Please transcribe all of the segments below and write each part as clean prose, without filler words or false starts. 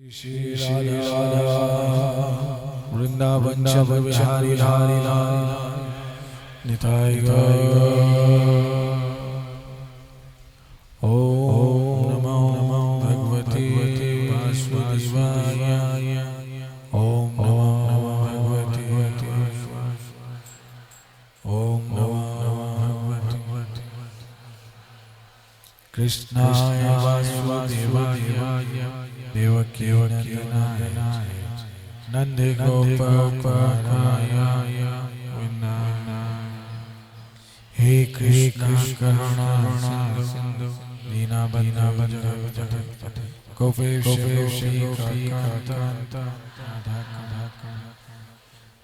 श्री राधा वृंदावन शब विहारी हरि निताय गौर। ओम नमो भगवते वासुदेवाय। ओम नमो भगवते ओम नमो भगवते कृष्णाय वासुदेवाय देवकी नंदनाय नंद गोपाय हे कृष्ण करुणा सिंधु दीनबंधु जगत्पते गोपेश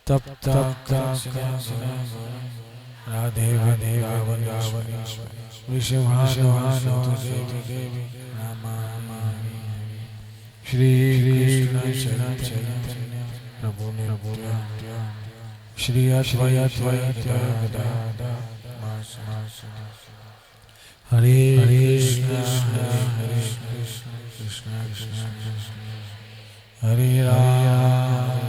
तप तप राधे राधे विश्वभानु देवी श्री कृष्ण चैतन्य प्रभु नित्यानंद श्री अद्वैत गदाधर हरे कृष्ण हरे कृष्ण कृष्ण कृष्ण हरे राम।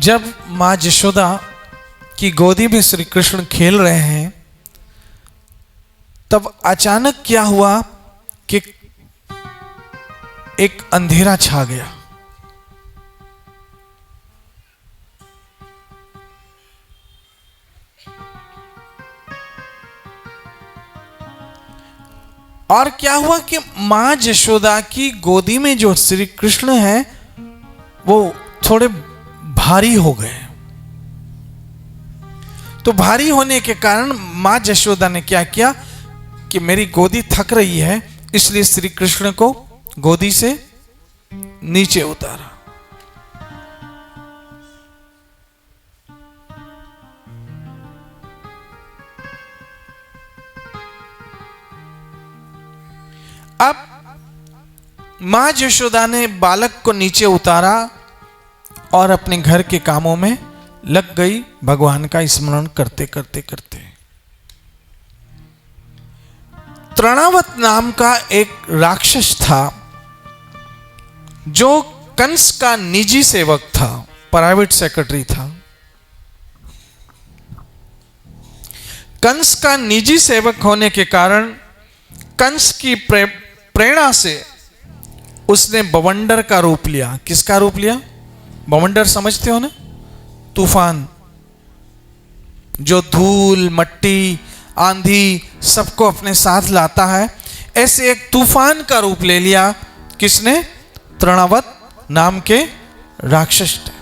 जब माँ यशोदा की गोदी में श्री कृष्ण खेल रहे हैं तब अचानक क्या हुआ कि एक अंधेरा छा गया। और क्या हुआ कि मां यशोदा की गोदी में जो श्री कृष्ण है वो थोड़े भारी हो गए। तो भारी होने के कारण मां यशोदा ने क्या किया कि मेरी गोदी थक रही है, इसलिए श्री कृष्ण को गोदी से नीचे उतारा। अब मां यशोदा ने बालक को नीचे उतारा और अपने घर के कामों में लग गई, भगवान का स्मरण करते करते करते। तृणावत नाम का एक राक्षस था जो कंस का निजी सेवक था, प्राइवेट सेक्रेटरी था। कंस का निजी सेवक होने के कारण कंस की प्रेरणा से उसने बवंडर का रूप लिया। किसका रूप लिया? बवंडर समझते हो ना? तूफान, जो धूल मट्टी आंधी सबको अपने साथ लाता है, ऐसे एक तूफान का रूप ले लिया। किसने? तृणावत नाम के राक्षस ने।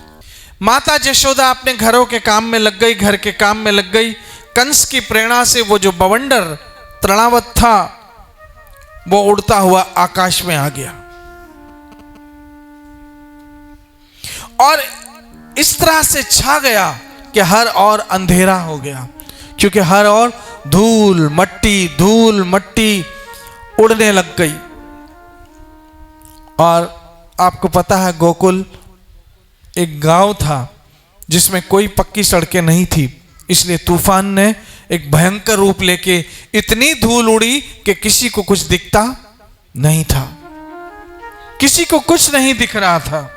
माता यशोदा अपने घरों के काम में लग गई, घर के काम में लग गई। कंस की प्रेरणा से वो जो बवंडर तृणावत था वो उड़ता हुआ आकाश में आ गया और इस तरह से छा गया कि हर ओर अंधेरा हो गया, क्योंकि हर ओर धूल मट्टी उड़ने लग गई। और आपको पता है गोकुल एक गांव था जिसमें कोई पक्की सड़कें नहीं थी, इसलिए तूफान ने एक भयंकर रूप लेके इतनी धूल उड़ी कि किसी को कुछ दिखता नहीं था, किसी को कुछ नहीं दिख रहा था।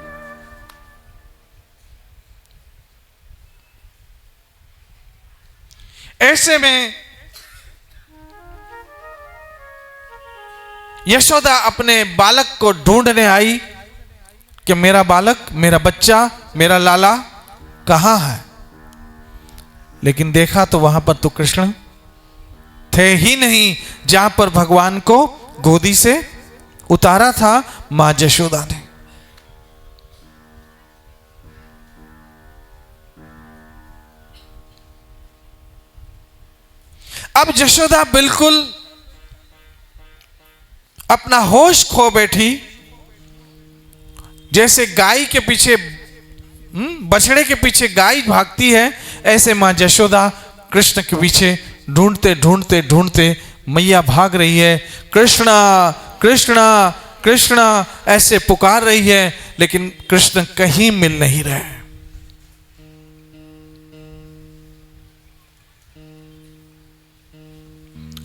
ऐसे में यशोदा अपने बालक को ढूंढने आई कि मेरा बालक, मेरा बच्चा, मेरा लाला कहां है। लेकिन देखा तो वहां पर तो कृष्ण थे ही नहीं जहां पर भगवान को गोदी से उतारा था मां यशोदा ने। अब यशोदा बिल्कुल अपना होश खो बैठी, जैसे गाय के पीछे बछड़े के पीछे गाय भागती है, ऐसे मां यशोदा कृष्ण के पीछे ढूंढते ढूंढते ढूंढते मैया भाग रही है। कृष्णा कृष्णा कृष्णा ऐसे पुकार रही है, लेकिन कृष्ण कहीं मिल नहीं रहे।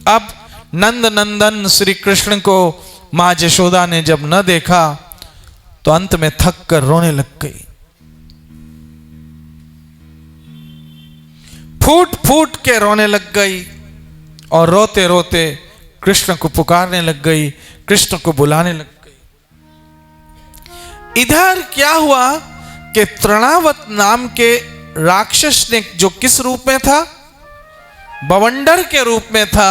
अब नंद नंदन श्री कृष्ण को मां यशोदा ने जब न देखा तो अंत में थक कर रोने लग गई। फूट फूट के रोने लग गई और रोते रोते कृष्ण को पुकारने लग गई, कृष्ण को बुलाने लग गई। इधर क्या हुआ कि तृणावत नाम के राक्षस ने, जो किस रूप में था, बवंडर के रूप में था,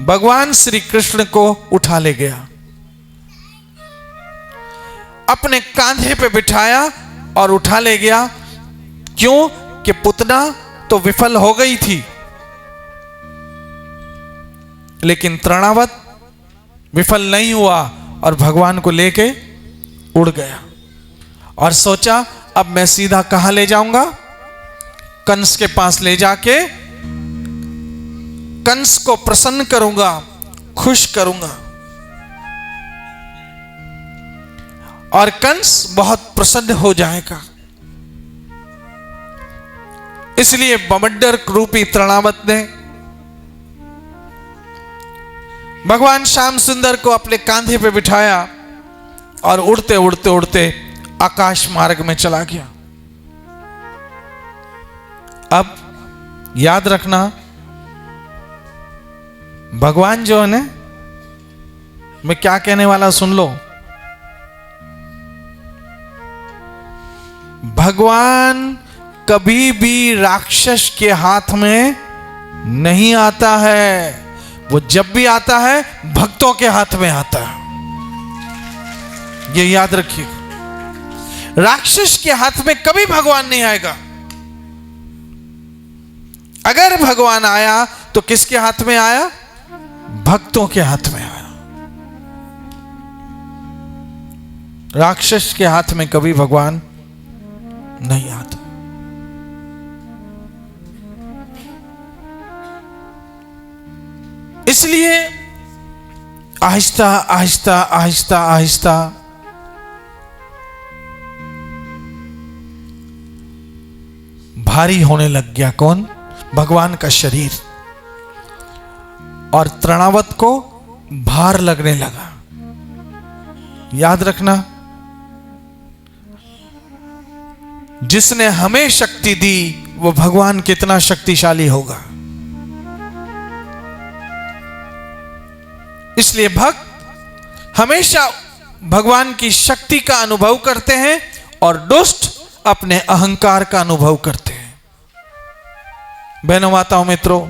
भगवान श्री कृष्ण को उठा ले गया, अपने कांधे पे बिठाया और उठा ले गया। क्यों? कि पुतना तो विफल हो गई थी, लेकिन तृणावत विफल नहीं हुआ और भगवान को लेके उड़ गया और सोचा अब मैं सीधा कहां ले जाऊंगा? कंस के पास ले जाके कंस को प्रसन्न करूंगा, खुश करूंगा। और कंस बहुत प्रसन्न हो जाएगा। इसलिए बवंडर रूपी तृणावत ने भगवान श्याम सुंदर को अपने कांधे पे बिठाया और उड़ते उड़ते उड़ते आकाश मार्ग में चला गया। अब याद रखना, भगवान जो है ना, मैं क्या कहने वाला सुन लो। भगवान कभी भी राक्षस के हाथ में नहीं आता है, वो जब भी आता है भक्तों के हाथ में आता है। ये याद रखिए, राक्षस के हाथ में कभी भगवान नहीं आएगा। अगर भगवान आया तो किसके हाथ में आया? भक्तों के हाथ में आया। राक्षस के हाथ में कभी भगवान नहीं आता। इसलिए आहिस्ता आहिस्ता आहिस्ता आहिस्ता भारी होने लग गया। कौन? भगवान का शरीर। और तृणावत को भार लगने लगा। याद रखना, जिसने हमें शक्ति दी वो भगवान कितना शक्तिशाली होगा। इसलिए भक्त हमेशा भगवान की शक्ति का अनुभव करते हैं और दुष्ट अपने अहंकार का अनुभव करते हैं। बहनों, माताओं, मित्रों,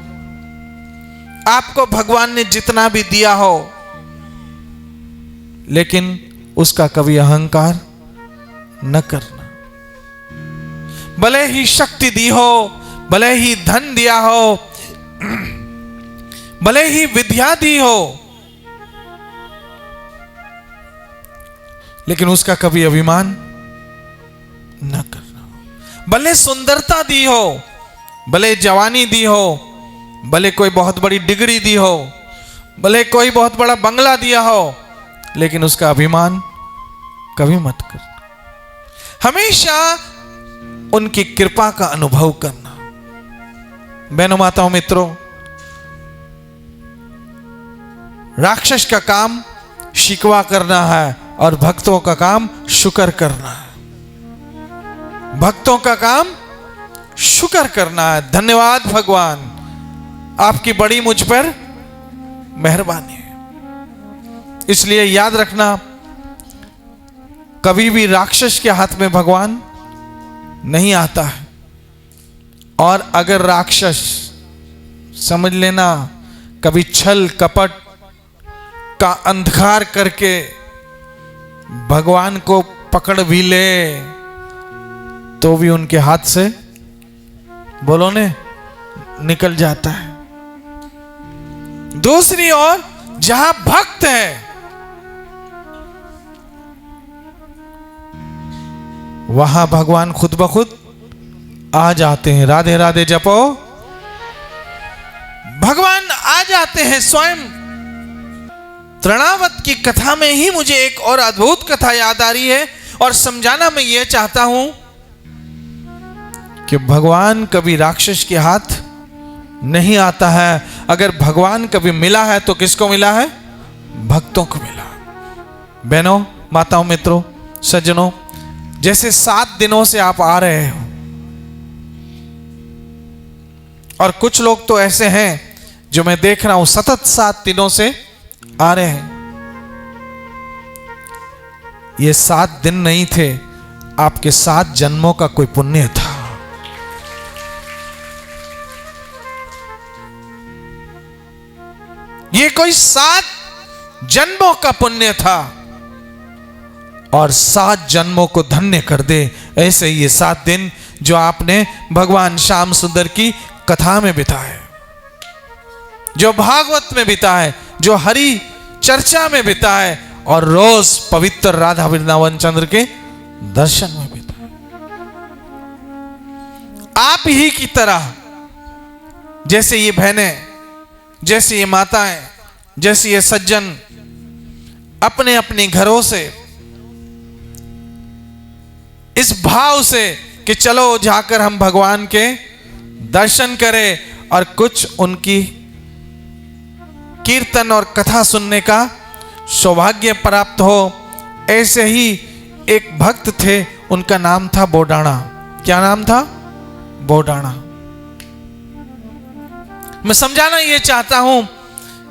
आपको भगवान ने जितना भी दिया हो, लेकिन उसका कभी अहंकार न करना। भले ही शक्ति दी हो, भले ही धन दिया हो, भले ही विद्या दी हो, लेकिन उसका कभी अभिमान न करना। भले सुंदरता दी हो, भले जवानी दी हो, भले कोई बहुत बड़ी डिग्री दी हो, भले कोई बहुत बड़ा बंगला दिया हो, लेकिन उसका अभिमान कभी मत करना। हमेशा उनकी कृपा का अनुभव करना। बहनों, माताओं, मित्रों, राक्षस का काम शिकवा करना है और भक्तों का काम शुक्र करना है। भक्तों का काम शुक्र करना है। धन्यवाद भगवान, आपकी बड़ी मुझ पर मेहरबानी है। इसलिए याद रखना, कभी भी राक्षस के हाथ में भगवान नहीं आता है। और अगर राक्षस, समझ लेना, कभी छल कपट का अंधकार करके भगवान को पकड़ भी ले तो भी उनके हाथ से, बोलो ने, निकल जाता है। दूसरी ओर जहां भक्त है, वहां भगवान खुद ब खुद आ जाते हैं। राधे राधे जपो, भगवान आ जाते हैं स्वयं। तृणावत की कथा में ही मुझे एक और अद्भुत कथा याद आ रही है और समझाना मैं ये चाहता हूं कि भगवान कभी राक्षस के हाथ नहीं आता है। अगर भगवान कभी मिला है तो किसको मिला है? भक्तों को मिला। बहनों, माताओं, मित्रों, सज्जनों, जैसे 7 दिनों से आप आ रहे हो, और कुछ लोग तो ऐसे हैं जो मैं देख रहा हूं सतत 7 दिनों से आ रहे हैं। ये 7 दिन नहीं थे, आपके 7 जन्मों का कोई पुण्य था। ये कोई 7 जन्मों का पुण्य था, और 7 जन्मों को धन्य कर दे ऐसे ये 7 दिन जो आपने भगवान श्याम सुंदर की कथा में बिताए, जो भागवत में बिताए, जो हरि चर्चा में बिताए, और रोज पवित्र राधा वृंदावन चंद्र के दर्शन में बिताए। आप ही की तरह जैसे ये बहनें, जैसे ये माताएं, जैसे ये सज्जन अपने अपने घरों से इस भाव से कि चलो जाकर हम भगवान के दर्शन करें और कुछ उनकी कीर्तन और कथा सुनने का सौभाग्य प्राप्त हो, ऐसे ही एक भक्त थे, उनका नाम था बोडाणा। क्या नाम था? बोडाणा। मैं समझाना ये चाहता हूं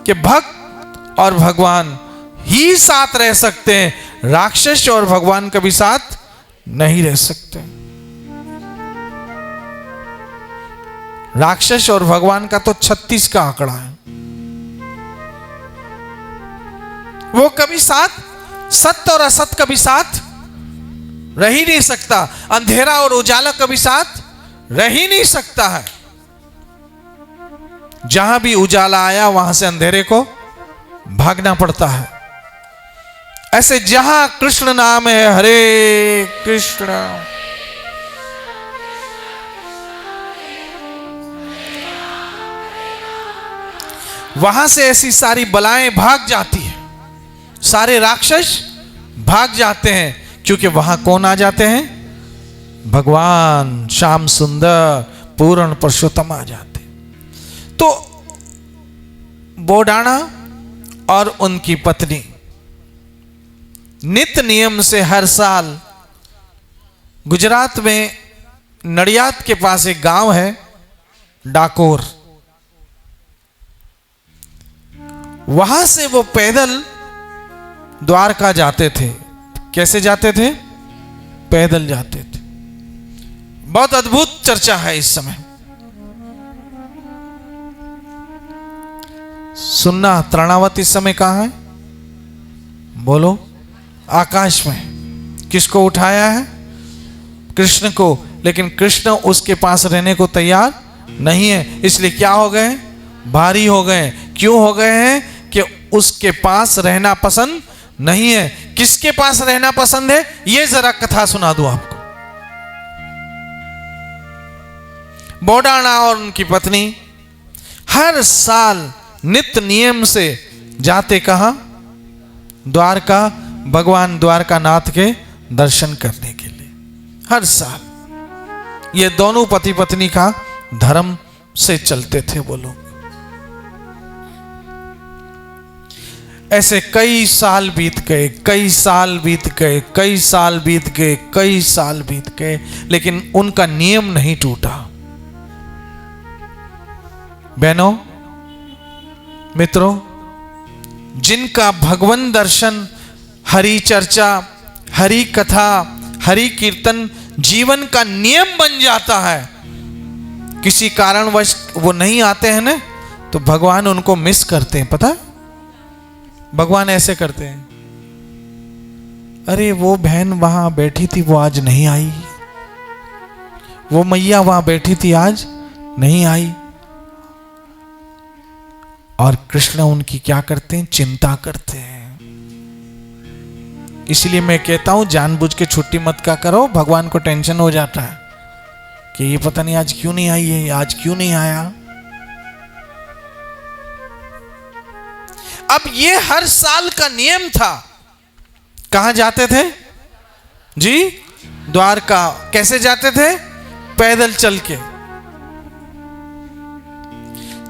कि भक्त और भगवान ही साथ रह सकते हैं, राक्षस और भगवान कभी साथ नहीं रह सकते। राक्षस और भगवान का तो 36 का आंकड़ा है, वो कभी साथ, सत्य और असत कभी साथ रह ही नहीं सकता। अंधेरा और उजाला कभी साथ रह ही नहीं सकता है। जहां भी उजाला आया वहां से अंधेरे को भागना पड़ता है। ऐसे जहां कृष्ण नाम है, हरे कृष्ण, वहां से ऐसी सारी बलाएं भाग जाती है, सारे राक्षस भाग जाते हैं, क्योंकि वहां कौन आ जाते हैं? भगवान श्याम सुंदर पूर्ण पुरुषोत्तम आ जाते। तो बोडाणा और उनकी पत्नी नित्य नियम से हर साल गुजरात में नडियाद के पास एक गांव है डाकोर, वहां से वो पैदल द्वारका जाते थे। कैसे जाते थे? पैदल जाते थे। बहुत अद्भुत चर्चा है इस समय। सुनना, तृणावत इस समय कहां है? बोलो। आकाश में। किसको उठाया है? कृष्ण को। लेकिन कृष्ण उसके पास रहने को तैयार नहीं है, इसलिए क्या हो गए? भारी हो गए। क्यों हो गए हैं? कि उसके पास रहना पसंद नहीं है। किसके पास रहना पसंद है? ये जरा कथा सुना दूं आपको। बोडाणा और उनकी पत्नी हर साल नित्य नियम से जाते कहां? द्वारका, भगवान द्वारकानाथ के दर्शन करने के लिए। हर साल ये दोनों पति पत्नी का धर्म से चलते थे वो लोग। ऐसे कई साल बीत गए, कई साल बीत गए, कई साल बीत गए, कई साल बीत गए, लेकिन उनका नियम नहीं टूटा। बहनों, मित्रों, जिनका भगवान दर्शन, हरि चर्चा, हरि कथा, हरि कीर्तन जीवन का नियम बन जाता है, किसी कारणवश वो नहीं आते हैं ना, तो भगवान उनको मिस करते हैं। पता? भगवान ऐसे करते हैं, अरे वो बहन वहां बैठी थी, वो आज नहीं आई। वो मैया वहां बैठी थी, आज नहीं आई। और कृष्ण उनकी क्या करते हैं? चिंता करते हैं। इसलिए मैं कहता हूं जानबूझ के छुट्टी मत का करो, भगवान को टेंशन हो जाता है कि ये पता नहीं आज क्यों नहीं आई है, आज क्यों नहीं आया। अब ये हर साल का नियम था। कहां जाते थे जी? द्वारका। कैसे जाते थे? पैदल चल के।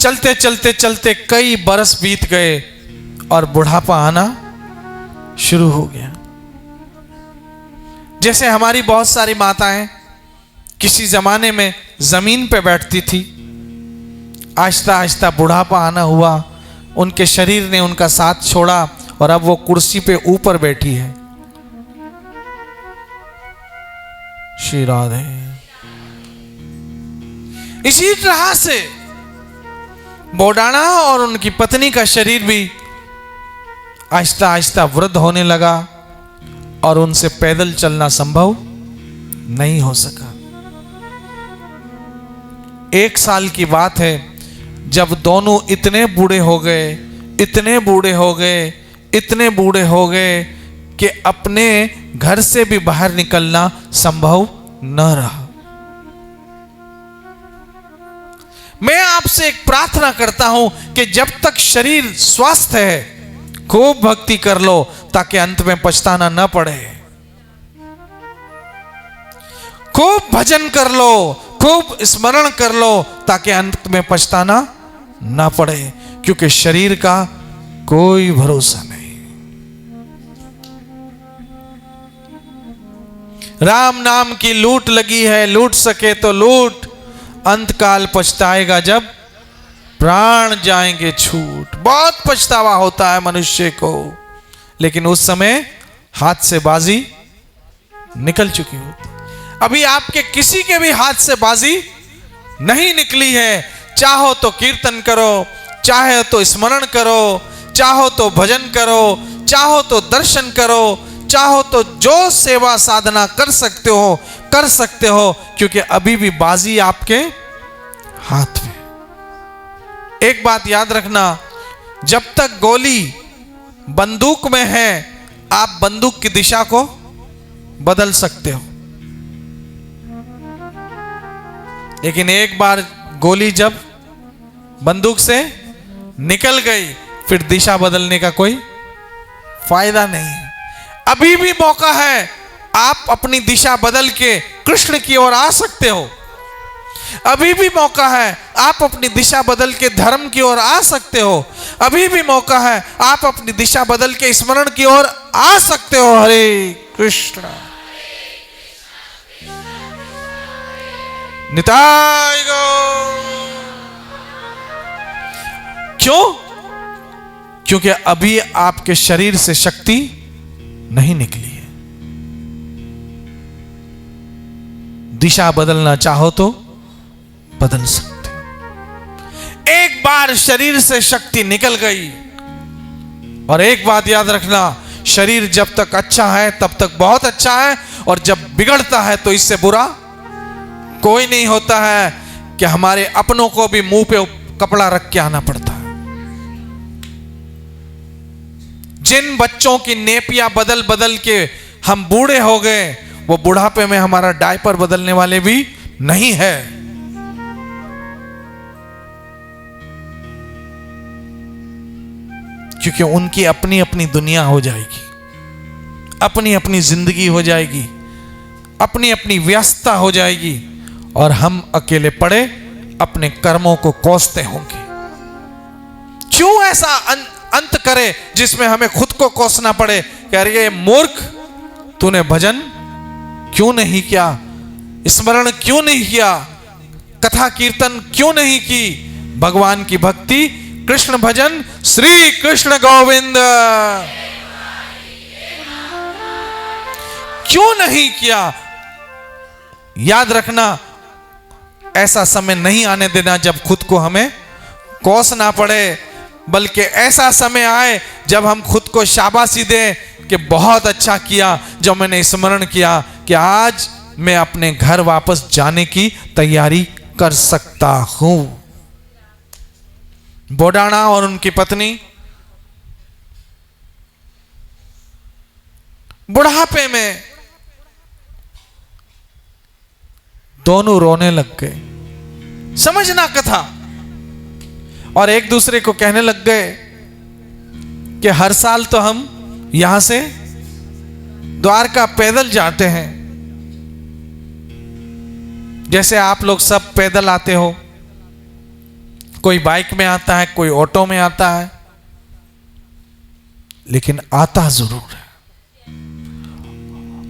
चलते चलते चलते कई बरस बीत गए और बुढ़ापा आना शुरू हो गया। जैसे हमारी बहुत सारी माताएं किसी जमाने में जमीन पे बैठती थी, आहिस्ता आहिस्ता बुढ़ापा आना हुआ, उनके शरीर ने उनका साथ छोड़ा और अब वो कुर्सी पे ऊपर बैठी है। श्री राधे। इसी तरह से बोडाणा और उनकी पत्नी का शरीर भी आहिस्ता आहिस्ता वृद्ध होने लगा और उनसे पैदल चलना संभव नहीं हो सका। 1 साल की बात है जब दोनों इतने बूढ़े हो गए, इतने बूढ़े हो गए, इतने बूढ़े हो गए कि अपने घर से भी बाहर निकलना संभव न रहा। मैं आपसे एक प्रार्थना करता हूं कि जब तक शरीर स्वस्थ है खूब भक्ति कर लो ताकि अंत में पछताना न पड़े। खूब भजन कर लो, खूब स्मरण कर लो ताकि अंत में पछताना ना पड़े, क्योंकि शरीर का कोई भरोसा नहीं। राम नाम की लूट लगी है, लूट सके तो लूट, अंतकाल पछताएगा जब प्राण जाएंगे छूट। बहुत पछतावा होता है मनुष्य को, लेकिन उस समय हाथ से बाजी निकल चुकी होती। अभी आपके किसी के भी हाथ से बाजी नहीं निकली है। चाहो तो कीर्तन करो, चाहे तो स्मरण करो, चाहो तो भजन करो, चाहो तो दर्शन करो, चाहो तो जो सेवा साधना कर सकते हो कर सकते हो, क्योंकि अभी भी बाजी आपके हाथ में। एक बात याद रखना, जब तक गोली बंदूक में है आप बंदूक की दिशा को बदल सकते हो, लेकिन एक बार गोली जब बंदूक से निकल गई फिर दिशा बदलने का कोई फायदा नहीं। अभी भी मौका है, आप अपनी दिशा बदल के कृष्ण की ओर आ सकते हो। अभी भी मौका है, आप अपनी दिशा बदल के धर्म की ओर आ सकते हो। अभी भी मौका है, आप अपनी दिशा बदल के स्मरण की ओर आ सकते हो। हरे कृष्ण निताय गौर। क्यों? क्योंकि अभी आपके शरीर से शक्ति नहीं निकली है। दिशा बदलना चाहो तो बदल सकते। एक बार शरीर से शक्ति निकल गई, और एक बात याद रखना, शरीर जब तक अच्छा है तब तक बहुत अच्छा है, और जब बिगड़ता है तो इससे बुरा कोई नहीं होता है कि हमारे अपनों को भी मुंह पे कपड़ा रख के आना पड़ता है। जिन बच्चों की नेपिया बदल बदल के हम बूढ़े हो गए, वो बुढ़ापे में हमारा डायपर बदलने वाले भी नहीं है। क्योंकि उनकी अपनी अपनी दुनिया हो जाएगी, अपनी अपनी जिंदगी हो जाएगी, अपनी अपनी व्यस्तता हो जाएगी, और हम अकेले पड़े अपने कर्मों को कोसते होंगे। क्यों ऐसा अंत करे जिसमें हमें खुद को कोसना पड़े कि अरे मूर्ख, तूने भजन क्यों नहीं किया, स्मरण क्यों नहीं किया, कथा कीर्तन क्यों नहीं की, भगवान की भक्ति, कृष्ण भजन, श्री कृष्ण गोविंद क्यों नहीं किया। याद रखना, ऐसा समय नहीं आने देना जब खुद को हमें कोसना पड़े, बल्कि ऐसा समय आए जब हम खुद को शाबाशी दें कि बहुत अच्छा किया जो मैंने स्मरण किया कि आज मैं अपने घर वापस जाने की तैयारी कर सकता हूं। बोडाणा और उनकी पत्नी बुढ़ापे में दोनों रोने लग गए, समझना कथा, और एक दूसरे को कहने लग गए कि हर साल तो हम यहां से द्वारका पैदल जाते हैं, जैसे आप लोग सब पैदल आते हो, कोई बाइक में आता है, कोई ऑटो में आता है, लेकिन आता जरूर है।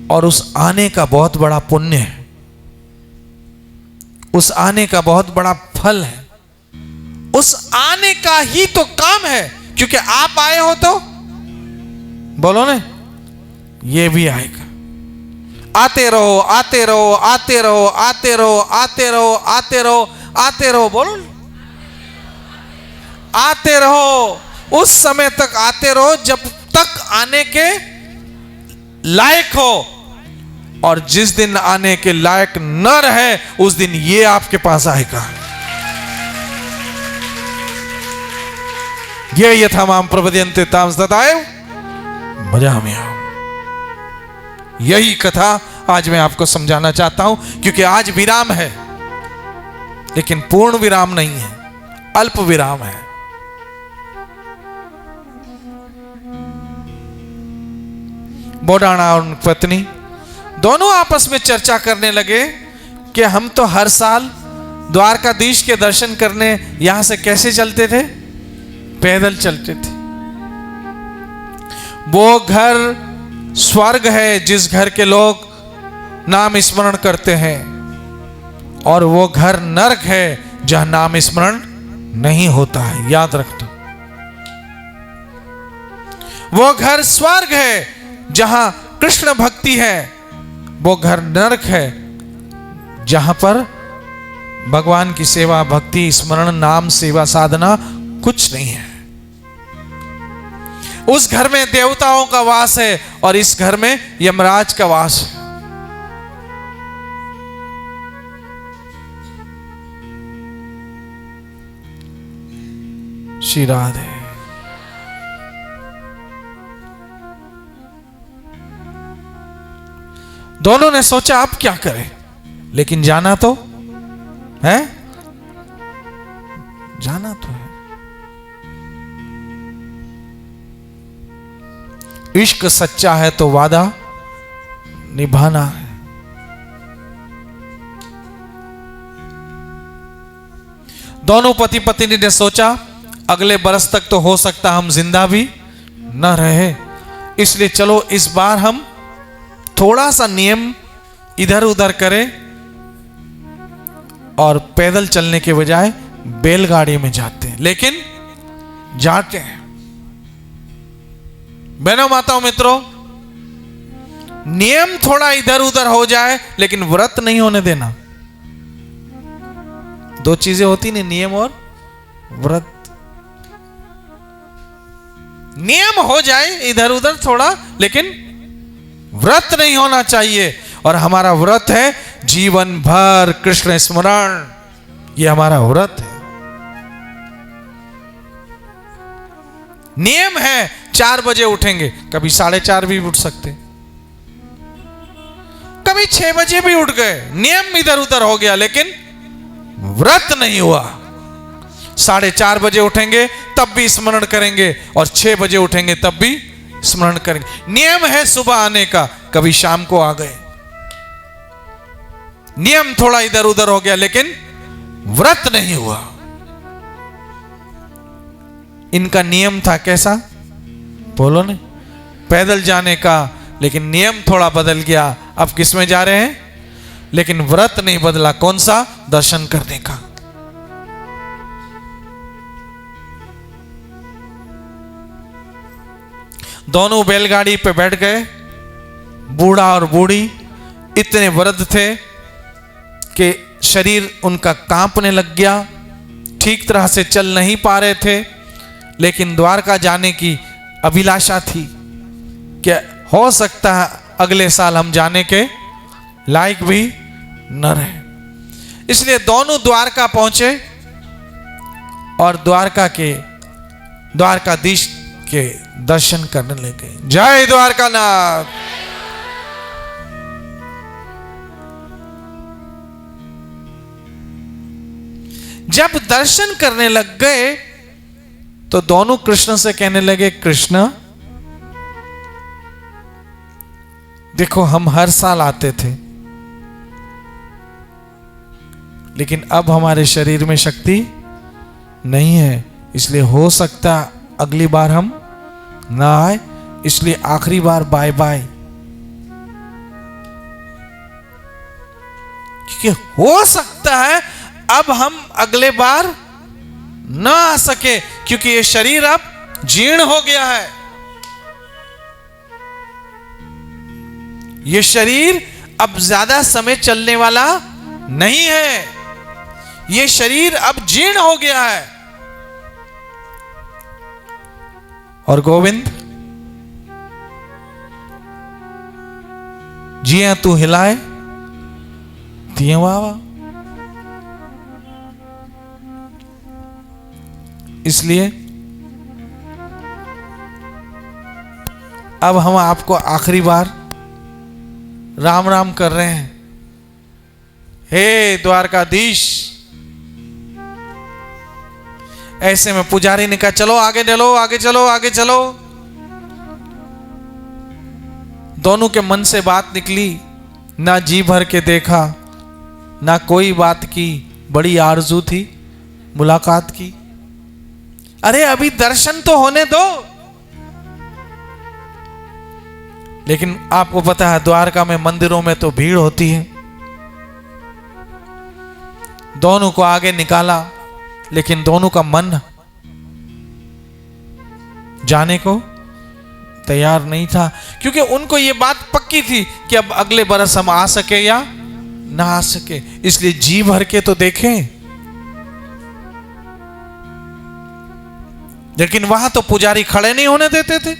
और उस आने का बहुत बड़ा पुण्य है, उस आने का बहुत बड़ा फल है, उस आने का ही तो काम है। क्योंकि आप आए हो तो बोलो ना, ये भी आएगा। आते रहो, आते रहो, आते रहो, आते रहो, आते रहो, आते रहो, आते रहो, बोलो आते रहो। उस समय तक आते रहो जब तक आने के लायक हो, और जिस दिन आने के लायक न रहे उस दिन ये आपके पास आएगा। ये यथामाम प्रपद्यन्ते तां तथैव भजामि। यही कथा आज मैं आपको समझाना चाहता हूं, क्योंकि आज विराम है, लेकिन पूर्ण विराम नहीं है, अल्प विराम है। बोडाणा और पत्नी दोनों आपस में चर्चा करने लगे कि हम तो हर साल द्वारकाधीश के दर्शन करने यहां से कैसे चलते थे? पैदल चलते थे। वो घर स्वर्ग है जिस घर के लोग नाम स्मरण करते हैं, और वो घर नरक है जहां नाम स्मरण नहीं होता है। याद रख दो, वो घर स्वर्ग है जहां कृष्ण भक्ति है, वो घर नरक है जहां पर भगवान की सेवा, भक्ति, स्मरण, नाम, सेवा, साधना कुछ नहीं है। उस घर में देवताओं का वास है और इस घर में यमराज का वास है। श्री राधे। दोनों ने सोचा अब क्या करें, लेकिन जाना तो है, जाना तो है। इश्क सच्चा है तो वादा निभाना है। दोनों पति पत्नी ने सोचा अगले बरस तक तो हो सकता हम जिंदा भी न रहे, इसलिए चलो इस बार हम थोड़ा सा नियम इधर उधर करें और पैदल चलने के बजाय बैलगाड़ी में जाते हैं। लेकिन जाते हैं। बहनों, माताओं, मित्रों, नियम थोड़ा इधर उधर हो जाए लेकिन व्रत नहीं होने देना। दो चीजें होती नहीं, नियम और व्रत। नियम हो जाए इधर उधर थोड़ा, लेकिन व्रत नहीं होना चाहिए। और हमारा व्रत है जीवन भर कृष्ण स्मरण, ये हमारा व्रत है। नियम है 4 बजे उठेंगे, कभी 4:30 भी उठ सकते, कभी 6 बजे भी उठ गए। नियम इधर उधर हो गया लेकिन व्रत नहीं हुआ। 4:30 बजे उठेंगे तब भी स्मरण करेंगे, और 6 बजे उठेंगे तब भी स्मरण करेंगे। नियम है सुबह आने का, कभी शाम को आ गए। नियम थोड़ा इधर उधर हो गया लेकिन व्रत नहीं हुआ। इनका नियम था कैसा? बोलो ने, पैदल जाने का, लेकिन नियम थोड़ा बदल गया। अब किस में जा रहे हैं? लेकिन व्रत नहीं बदला। कौन सा? दर्शन करने का। दोनों बैलगाड़ी पे बैठ गए। बूढ़ा और बूढ़ी इतने वृद्ध थे कि शरीर उनका कांपने लग गया, ठीक तरह से चल नहीं पा रहे थे, लेकिन द्वारका जाने की अभिलाषा थी कि हो सकता है अगले साल हम जाने के लायक भी न रहे। इसलिए दोनों द्वारका पहुंचे और द्वारकाधीश के दर्शन करने लगे। जय द्वारकानाथ। जब दर्शन करने लग गए तो दोनों कृष्ण से कहने लगे, कृष्ण देखो हम हर साल आते थे, लेकिन अब हमारे शरीर में शक्ति नहीं है, इसलिए हो सकता अगली बार हम ना आए, इसलिए आखिरी बार बाय बाय। क्योंकि हो सकता है अब हम अगले बार ना आ सके, क्योंकि ये शरीर अब जीर्ण हो गया है। ये शरीर अब ज्यादा समय चलने वाला नहीं है, ये शरीर अब जीर्ण हो गया है। और गोविंद जिया तू हिलाए तिया वावा। इसलिए अब हम आपको आखिरी बार राम राम कर रहे हैं। हे द्वारकाधीश। ऐसे में पुजारी ने कहा चलो आगे चलो, आगे चलो, आगे चलो। दोनों के मन से बात निकली, ना जी भर के देखा, ना कोई बात की, बड़ी आरजू थी मुलाकात की। अरे अभी दर्शन तो होने दो। लेकिन आपको पता है द्वारका में मंदिरों में तो भीड़ होती है। दोनों को आगे निकाला, लेकिन दोनों का मन जाने को तैयार नहीं था, क्योंकि उनको यह बात पक्की थी कि अब अगले बरस हम आ सके या ना आ सके। इसलिए जी भर के तो देखें। लेकिन वहां तो पुजारी खड़े नहीं होने देते थे।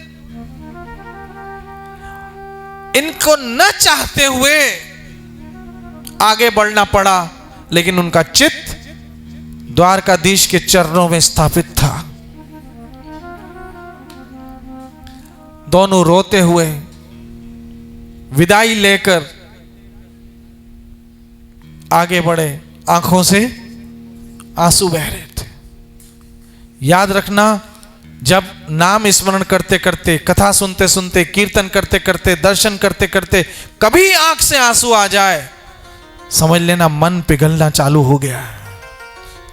इनको न चाहते हुए आगे बढ़ना पड़ा, लेकिन उनका चित्त द्वारकाधीश के चरणों में स्थापित था। दोनों रोते हुए विदाई लेकर आगे बढ़े, आंखों से आंसू बह रहे थे। याद रखना, जब नाम स्मरण करते करते, कथा सुनते सुनते, कीर्तन करते करते, दर्शन करते करते कभी आंख से आंसू आ जाए, समझ लेना मन पिघलना चालू हो गया है।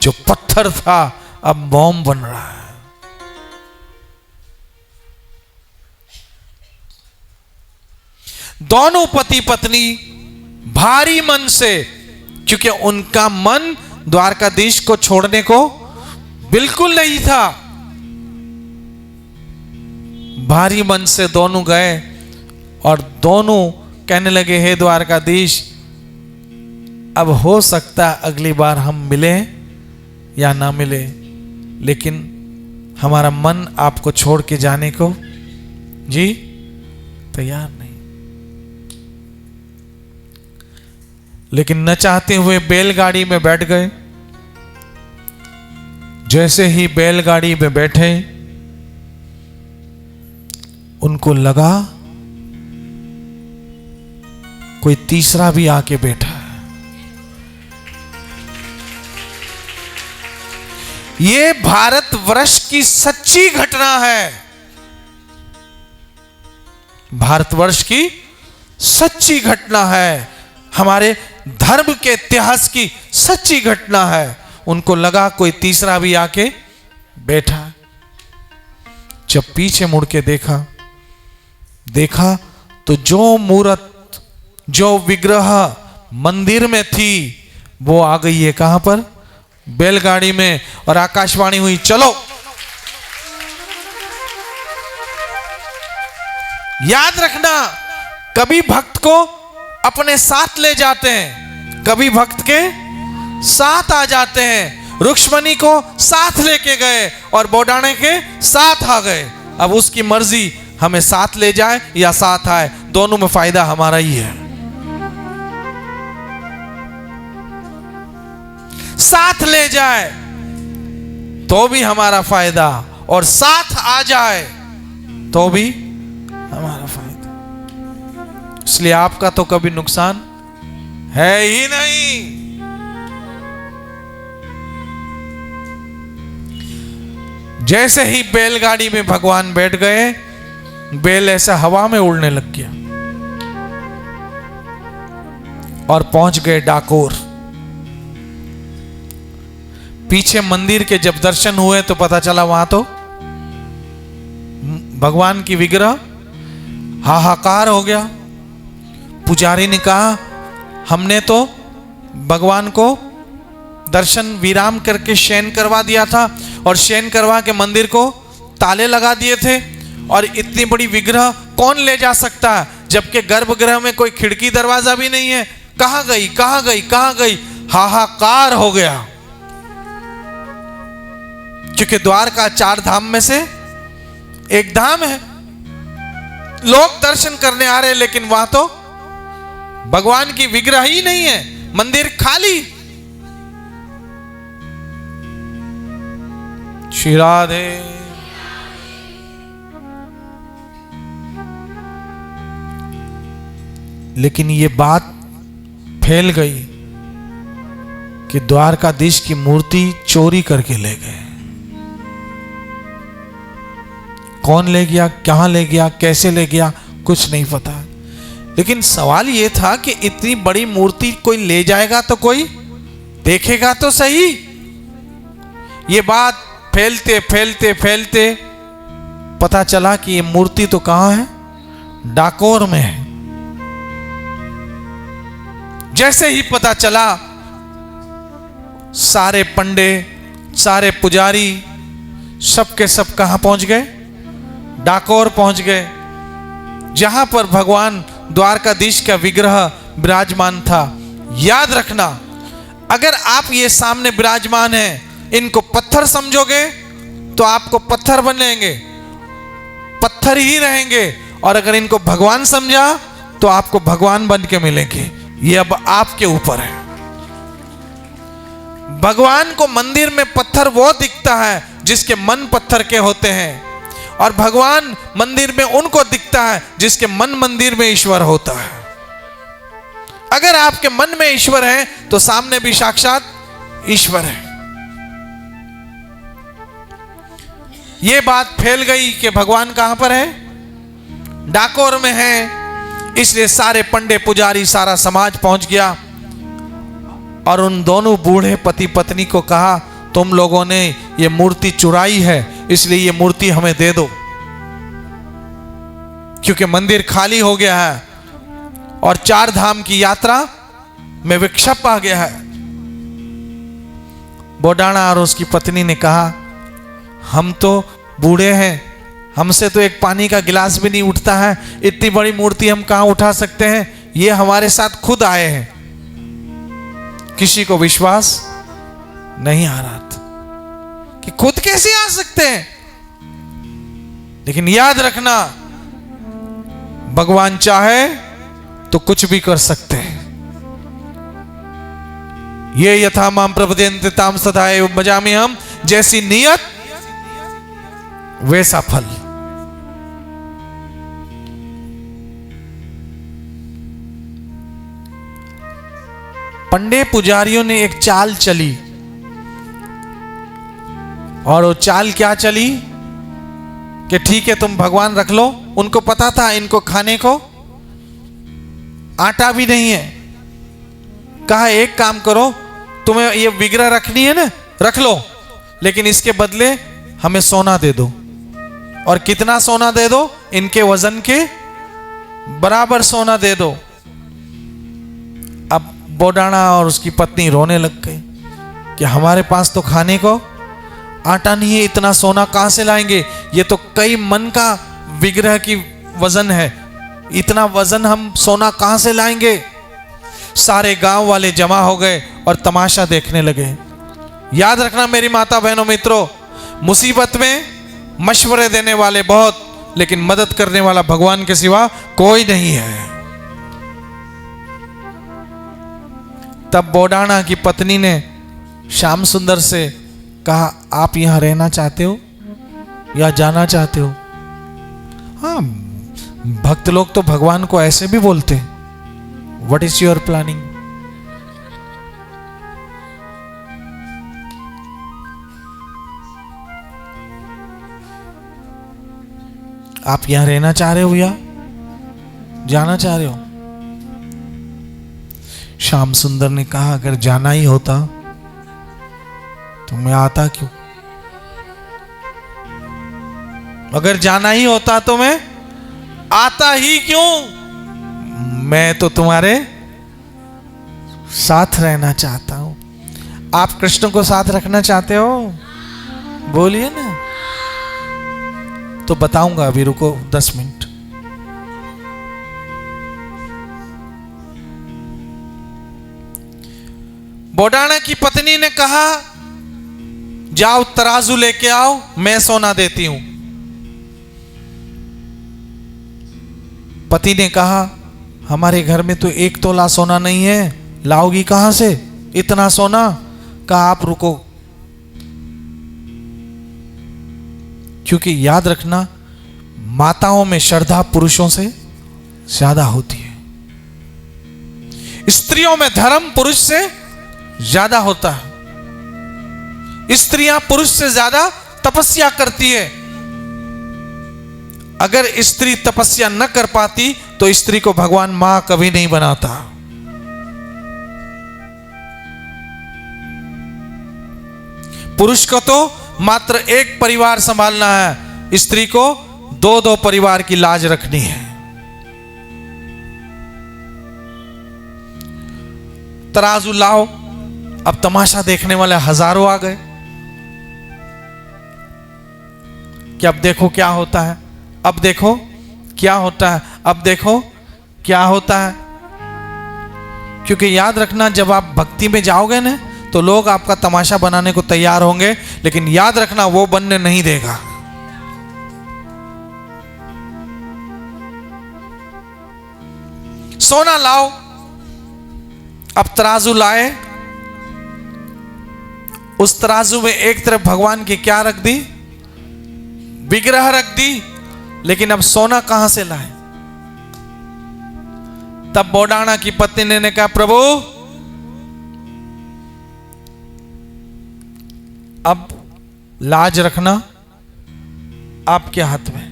जो पत्थर था अब मोम बन रहा है। दोनों पति पत्नी भारी मन से, क्योंकि उनका मन द्वारकाधीश को छोड़ने को बिल्कुल नहीं था, भारी मन से दोनों गए और दोनों कहने लगे हे द्वारकाधीश, अब हो सकता अगली बार हम मिले या ना मिले, लेकिन हमारा मन आपको छोड़ के जाने को जी तैयार नहीं। लेकिन न चाहते हुए बैलगाड़ी में बैठ गए। जैसे ही बैलगाड़ी में बैठे, उनको लगा कोई तीसरा भी आके बैठा है। ये भारतवर्ष की सच्ची घटना है। भारतवर्ष की सच्ची घटना है, हमारे धर्म के इतिहास की सच्ची घटना है। उनको लगा कोई तीसरा भी आके बैठा। जब पीछे मुड़ के देखा तो जो मूर्त, जो विग्रह मंदिर में थी, वो आ गई है कहां पर? बैलगाड़ी में। और आकाशवाणी हुई, चलो। याद रखना, कभी भक्त को अपने साथ ले जाते हैं, कभी भक्त के साथ आ जाते हैं। रुक्मणी को साथ लेके गए और बौडाने के साथ आ गए। अब उसकी मर्जी, हमें साथ ले जाए या साथ आए, दोनों में फायदा हमारा ही है। साथ ले जाए तो भी हमारा फायदा, और साथ आ जाए तो भी हमारा फायदा। इसलिए आपका तो कभी नुकसान है ही नहीं। जैसे ही बैलगाड़ी में भगवान बैठ गए, बैल ऐसा हवा में उड़ने लग गया और पहुंच गए डाकोर। पीछे मंदिर के जब दर्शन हुए तो पता चला वहां तो भगवान की विग्रह, हाहाकार हो गया। पुजारी ने कहा हमने तो भगवान को दर्शन विराम करके शयन करवा दिया था और शयन करवा के मंदिर को ताले लगा दिए थे, और इतनी बड़ी विग्रह कौन ले जा सकता है, जबकि गर्भगृह में कोई खिड़की दरवाजा भी नहीं है। कहां गई, कहां गई, कहां गई, हाहाकार हो गया। क्योंकि द्वारका 4 धाम में से एक धाम है। लोग दर्शन करने आ रहे, लेकिन वहां तो भगवान की विग्रह ही नहीं है, मंदिर खाली। श्री राधे। लेकिन ये बात फैल गई कि द्वारकाधीश की मूर्ति चोरी करके ले गए। कौन ले गया, कहां ले गया, कैसे ले गया, कुछ नहीं पता। लेकिन सवाल यह था कि इतनी बड़ी मूर्ति कोई ले जाएगा तो कोई देखेगा तो सही। ये बात फैलते फैलते फैलते पता चला कि ये मूर्ति तो कहां है, डाकोर में है। जैसे ही पता चला, सारे पंडे, सारे पुजारी, सब के सब कहां पहुंच गए, डाकोर पहुंच गए, जहां पर भगवान द्वारकाधीश का विग्रह विराजमान था। याद रखना, अगर आप ये सामने विराजमान हैं, इनको पत्थर समझोगे तो आपको पत्थर बनेंगे, पत्थर ही रहेंगे, और अगर इनको भगवान समझा तो आपको भगवान बन के मिलेंगे। ये अब आपके ऊपर है। भगवान को मंदिर में पत्थर वो दिखता है जिसके मन पत्थर के होते हैं, और भगवान मंदिर में उनको दिखता है जिसके मन मंदिर में ईश्वर होता है। अगर आपके मन में ईश्वर है तो सामने भी साक्षात ईश्वर है। यह बात फैल गई कि भगवान कहां पर है, डाकोर में है। इसलिए सारे पंडे पुजारी, सारा समाज पहुंच गया और उन दोनों बूढ़े पति पत्नी को कहा, तुम लोगों ने ये मूर्ति चुराई है, इसलिए ये मूर्ति हमें दे दो, क्योंकि मंदिर खाली हो गया है और 4 धाम की यात्रा में विक्षेप आ गया है। बोडाणा और उसकी पत्नी ने कहा, हम तो बूढ़े हैं, हमसे तो एक पानी का गिलास भी नहीं उठता है, इतनी बड़ी मूर्ति हम कहां उठा सकते हैं, ये हमारे साथ खुद आए हैं। किसी को विश्वास नहीं आ रहा था कि खुद कैसे आ सकते हैं। लेकिन याद रखना, भगवान चाहे तो कुछ भी कर सकते हैं। ये यथा माम प्रपद्यन्ते ताम सदा एव भजामि हम, जैसी नियत वैसा फल। पंडे पुजारियों ने एक चाल चली, और वो चाल क्या चली कि ठीक है तुम भगवान रख लो। उनको पता था इनको खाने को आटा भी नहीं है। कहा एक काम करो, तुम्हें ये विग्रह रखनी है ना, रख लो, लेकिन इसके बदले हमें सोना दे दो। और कितना सोना दे दो, इनके वजन के बराबर सोना दे दो। अब बोडाणा और उसकी पत्नी रोने लग गई कि हमारे पास तो खाने को आटा नहीं है, इतना सोना कहां से लाएंगे, ये तो कई मन का विग्रह की वजन है, इतना वजन हम सोना कहां से लाएंगे। सारे गांव वाले जमा हो गए और तमाशा देखने लगे। याद रखना मेरी माता बहनों मित्रों, मुसीबत में मशवरे देने वाले बहुत, लेकिन मदद करने वाला भगवान के सिवा कोई नहीं है। तब बोडाणा की पत्नी ने श्याम सुंदर से कहा, आप यहां रहना चाहते हो या जाना चाहते हो? हाँ, भक्त लोग तो भगवान को ऐसे भी बोलते हैं, व्हाट इज योर प्लानिंग। आप यहां रहना चाह रहे हो या जाना चाह रहे हो? श्याम सुंदर ने कहा, अगर जाना ही होता तो मैं आता क्यों? अगर जाना ही होता तो मैं आता ही क्यों? मैं तो तुम्हारे साथ रहना चाहता हूं। आप कृष्ण को साथ रखना चाहते हो? बोलिए ना। तो बताऊंगा, अभी रुको 10 मिनट। बोडाना की पत्नी ने कहा, जाओ तराजू लेके आओ, मैं सोना देती हूं। पति ने कहा, हमारे घर में तो 1 तोला सोना नहीं है, लाओगी कहां से इतना सोना? कहा, आप रुको, क्योंकि याद रखना, माताओं में श्रद्धा पुरुषों से ज्यादा होती है। स्त्रियों में धर्म पुरुष से ज्यादा होता है। स्त्रियां पुरुष से ज्यादा तपस्या करती है। अगर स्त्री तपस्या न कर पाती तो स्त्री को भगवान मां कभी नहीं बनाता। पुरुष को तो मात्र एक परिवार संभालना है, स्त्री को 2-2 परिवार की लाज रखनी है। तराजू लाओ। अब तमाशा देखने वाले हजारों आ गए कि अब देखो क्या होता है, अब देखो क्या होता है, अब देखो क्या होता है। क्योंकि याद रखना, जब आप भक्ति में जाओगे ना तो लोग आपका तमाशा बनाने को तैयार होंगे, लेकिन याद रखना वो बनने नहीं देगा। सोना लाओ। अब तराजू लाए। उस तराजू में एक तरफ भगवान की क्या रख दी? विग्रह रख दी। लेकिन अब सोना कहां से लाए? तब बोडाना की पत्नी ने कहा, प्रभु अब लाज रखना आपके हाथ में।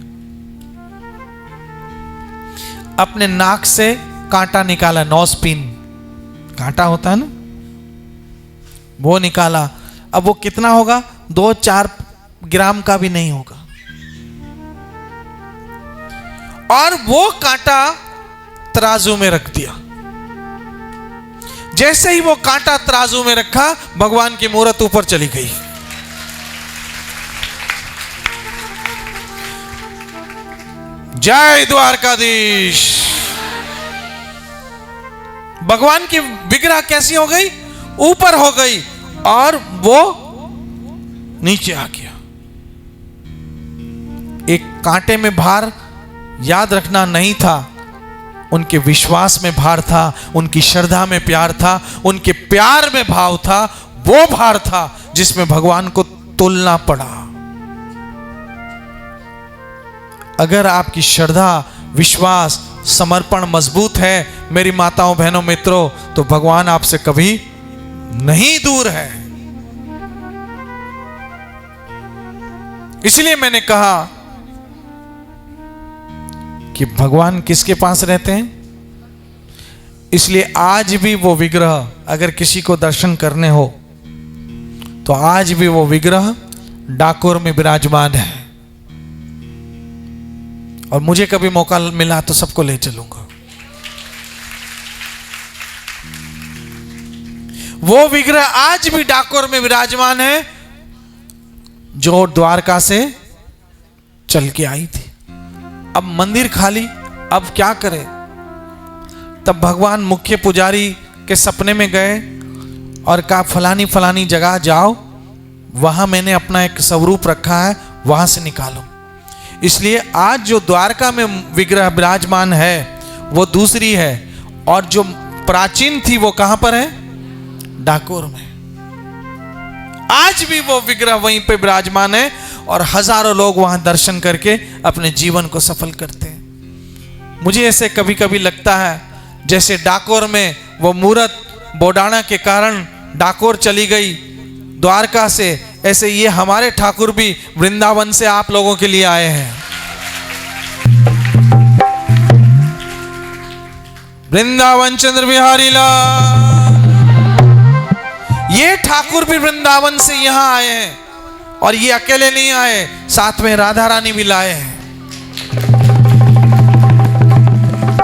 अपने नाक से कांटा निकाला, नोज पिन कांटा होता है ना, वो निकाला। अब वो कितना होगा? 2-4 ग्राम का भी नहीं होगा। और वो कांटा तराजू में रख दिया। जैसे ही वो कांटा तराजू में रखा, भगवान की मूर्त ऊपर चली गई। जय द्वारकाधीश। भगवान की विग्रह कैसी हो गई? ऊपर हो गई और वो नीचे आ गया। एक कांटे में भार, याद रखना, नहीं था, उनके विश्वास में भार था, उनकी श्रद्धा में प्यार था, उनके प्यार में भाव था। वो भार था जिसमें भगवान को तोलना पड़ा। अगर आपकी श्रद्धा, विश्वास, समर्पण मजबूत है मेरी माताओं, बहनों, मित्रों, तो भगवान आपसे कभी नहीं दूर है। इसलिए मैंने कहा कि भगवान किसके पास रहते हैं। इसलिए आज भी वो विग्रह अगर किसी को दर्शन करने हो तो आज भी वो विग्रह डाकोर में विराजमान है। और मुझे कभी मौका मिला तो सबको ले चलूंगा। वो विग्रह आज भी डाकोर में विराजमान है जो द्वारका से चल के आई थी। अब मंदिर खाली, अब क्या करे? तब भगवान मुख्य पुजारी के सपने में गए और कहा, फलानी फलानी जगह जाओ, वहां मैंने अपना एक स्वरूप रखा है, वहां से निकालो। इसलिए आज जो द्वारका में विग्रह विराजमान है वो दूसरी है, और जो प्राचीन थी वो कहां पर है? डाकोर में। आज भी वो विग्रह वहीं पे विराजमान है और हजारों लोग वहां दर्शन करके अपने जीवन को सफल करते हैं। मुझे ऐसे कभी कभी लगता है जैसे डाकोर में वो मूर्त बोडाना के कारण डाकोर चली गई द्वारका से, ऐसे ये हमारे ठाकुर भी वृंदावन से आप लोगों के लिए आए हैं। वृंदावन चंद्र बिहारी लाल। ये ठाकुर भी वृंदावन से यहां आए हैं और ये अकेले नहीं आए, साथ में राधा रानी भी लाए हैं,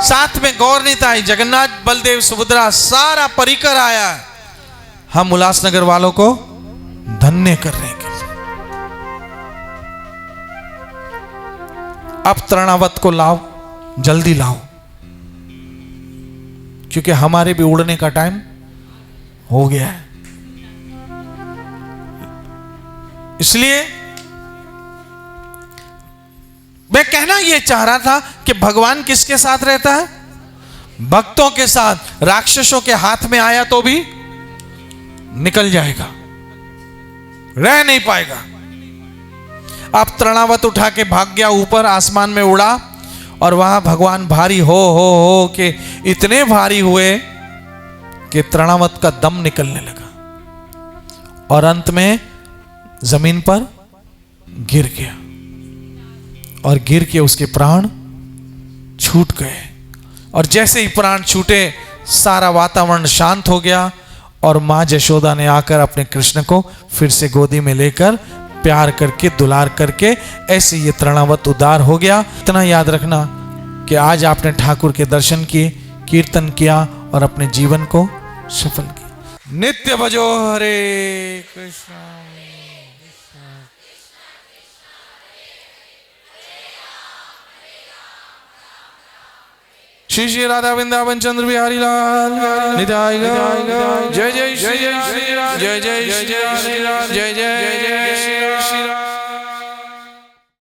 साथ में गौर निताई, जगन्नाथ, बलदेव, सुभद्रा, सारा परिकर आया है हम उल्लासनगर वालों को धन्य करने के लिए। अब तृणावत को लाओ, जल्दी लाओ, क्योंकि हमारे भी उड़ने का टाइम हो गया है। इसलिए मैं कहना यह चाह रहा था कि भगवान किसके साथ रहता है? भक्तों के साथ। राक्षसों के हाथ में आया तो भी निकल जाएगा, रह नहीं पाएगा। अब तृणावत उठा के भाग गया, ऊपर आसमान में उड़ा और वहां भगवान भारी हो के इतने भारी हुए कि तृणावत का दम निकलने लगा और अंत में जमीन पर गिर गया और गिर के उसके प्राण छूट गए। और जैसे ही प्राण छूटे सारा वातावरण शांत हो गया और मां यशोदा ने आकर अपने कृष्ण को फिर से गोदी में लेकर प्यार करके दुलार करके ऐसे ये तृणावत उद्धार हो गया। इतना याद रखना कि आज आपने ठाकुर के दर्शन किए, कीर्तन किया और अपने जीवन को सफल किया। नित्य भजो हरे कृष्ण। श्री श्री राधा वृंदावन चंद्र बिहारी लाल निताय गौर। जय जय श्री जय जय श्री जय जय जय जय जय जय